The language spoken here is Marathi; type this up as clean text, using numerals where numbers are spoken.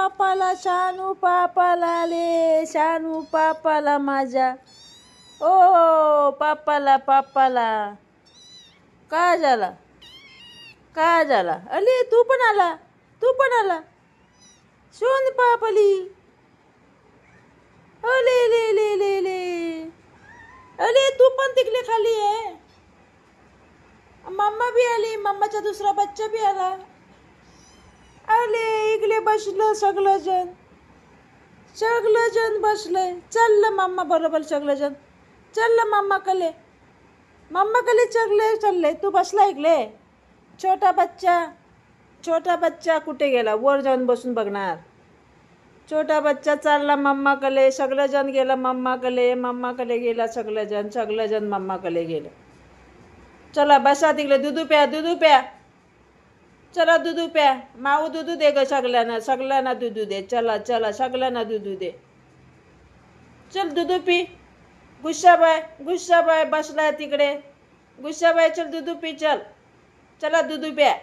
पापाला, शानू पापाला ले, शानू पापाला माझ्या, ओ पापाला पापाला. काय झाला, काय झाला? अले तू पण आला, तू पण आला. शोन पापली, अले ले ले ले ले. अरे तू पण तिकडे खाली आहे. मम्मा भी आली, मम्माचा दुसरा बच्चा भी आला. अले इकडे बसलं सगळं जण बसलंय. चल मम्मा बरोबर सगळं जण, चल मम्मा कले चालले. तू बसला इकडे. छोटा बच्चा कुठे गेला? वर जाऊन बसून बघणार. छोटा बच्चा चालला मम्माकडे. सगळं जण गेलं मम्माकडे गेला. सगळं जण मम्माकडे गेलं. चला बसा तिकडे. दूध प्या. चला दूध प्या. माऊ दूध दे ग सगळ्यांना दूध दे. चला सगळ्यांना दूध दे. चल दूध पी. गुस्साबाई बसलाय तिकडे. गुस्साबाई चल दूध पी. चला दूध प्या.